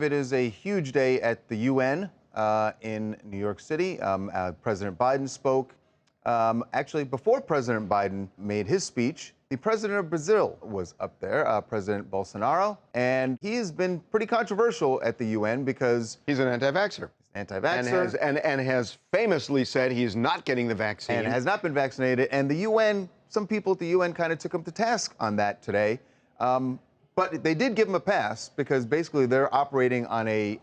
It is a huge day at the UN in New York City. President Biden spoke. Actually, before President Biden made his speech, the president of Brazil was up there, President Bolsonaro, and he's been pretty controversial at the UN because he's an anti-vaxxer. Anti-vaxxer. And has famously said he's not getting the vaccine. And has not been vaccinated. And the UN, some people at the UN kind of took him to task on that today. But they did give him a pass because basically they're operating on an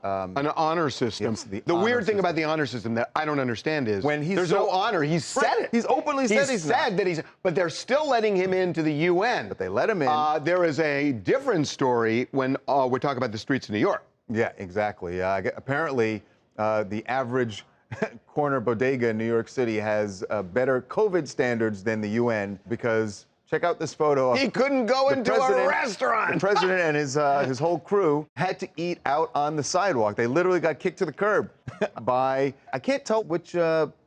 honor system. Yes, the weird thing about the honor system that I don't understand is when there's no honor. He's said it. He's openly said he's said that he's. But they're still letting him into the UN. But they let him in. There is a different story when we're talking about the streets of New York. Yeah, exactly. Apparently, the average corner bodega in New York City has better COVID standards than the UN because. Check out this photo. He couldn't go into a restaurant. The president and his whole crew had to eat out on the sidewalk. They literally got kicked to the curb by, I can't tell which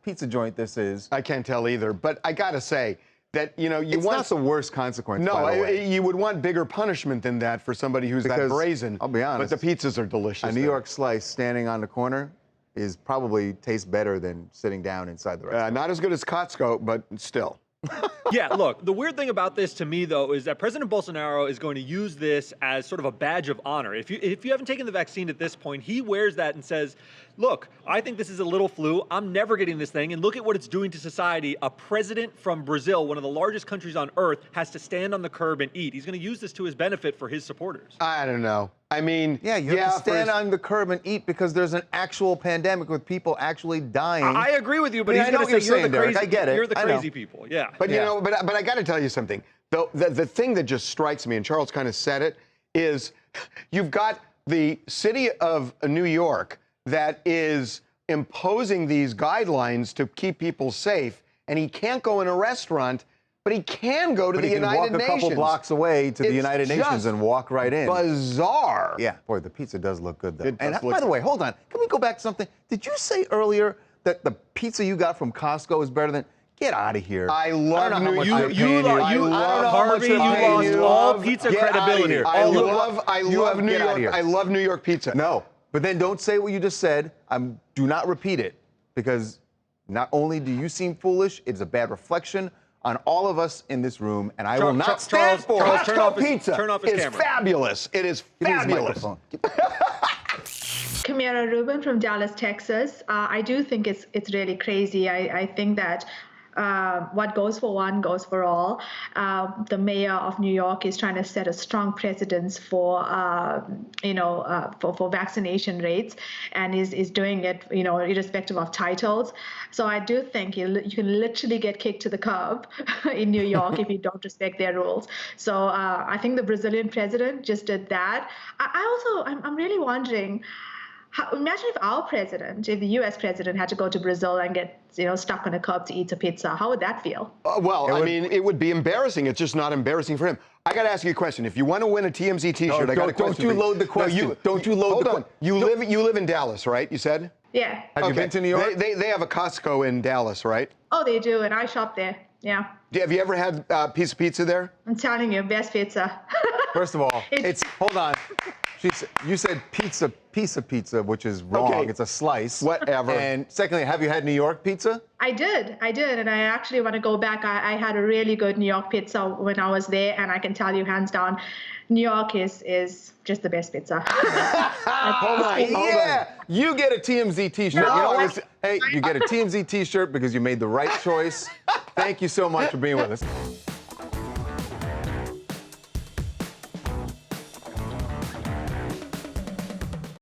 pizza joint this is. I can't tell either, but I gotta say that, you know, it's not the worst consequence, no, by the way. You would want bigger punishment than that for somebody who's that brazen. I'll be honest. But the pizzas are delicious. A New York slice standing on the corner is probably tastes better than sitting down inside the restaurant. Not as good as Costco, but still. Yeah, look, the weird thing about this to me, though, is that President Bolsonaro is going to use this as sort of a badge of honor. If you haven't taken the vaccine at this point, he wears that and says, look, I think this is a little flu. I'm never getting this thing. And look at what it's doing to society. A president from Brazil, one of the largest countries on earth, has to stand on the curb and eat. He's going to use this to his benefit for his supporters. I don't know. I mean, yeah, you have to stand on the curb and eat because there's an actual pandemic with people actually dying. I agree with you, but he's going to say you're the crazy. I get it. You're the crazy people. Yeah. But you know, but I got to tell you something. The thing that just strikes me, and Charles kind of said it, is you've got the city of New York that is imposing these guidelines to keep people safe, and he can't go in a restaurant. But he can go to the United Nations. He can walk a couple blocks away to the United Nations and walk right in. Bizarre. Yeah. Boy, the pizza does look good, though. And by the way, hold on. Can we go back to something? Did you say earlier that the pizza you got from Costco is better than... Get out of here. I love New York. You lost all pizza credibility. I love New York. I love New York pizza. No, but then don't say what you just said. Do not repeat it, because not only do you seem foolish, it's a bad reflection on all of us in this room, and I will not stand for it. Costco pizza. Turn off his camera. It's fabulous. It is fabulous. Camila Rubin from Dallas, Texas. I do think it's really crazy. I think that what goes for one goes for all. The mayor of New York is trying to set a strong precedence for vaccination rates, and is doing it, irrespective of titles. So I do think you can literally get kicked to the curb in New York if you don't respect their rules. So I think the Brazilian president just did that. I'm really wondering. Imagine if our president, if the U.S. president had to go to Brazil and get, stuck on a curb to eat a pizza. How would that feel? I mean, it would be embarrassing. It's just not embarrassing for him. I got to ask you a question. If you want to win a TMZ T-shirt, I got a question. Don't you load the question. Don't you load the question. You live in Dallas, right? You said? Yeah. Have you been to New York? They have a Costco in Dallas, right? Oh, they do, and I shop there. Yeah. Have you ever had a piece of pizza there? I'm telling you, best pizza. First of all, hold on. You said piece of pizza, which is wrong. Okay. It's a slice. Whatever. And secondly, have you had New York pizza? I did, and I actually want to go back. I had a really good New York pizza when I was there, and I can tell you hands down, New York is just the best pizza. Hold on. You get a TMZ T-shirt. Hey, you get a TMZ T-shirt because you made the right choice. Thank you so much for being with us.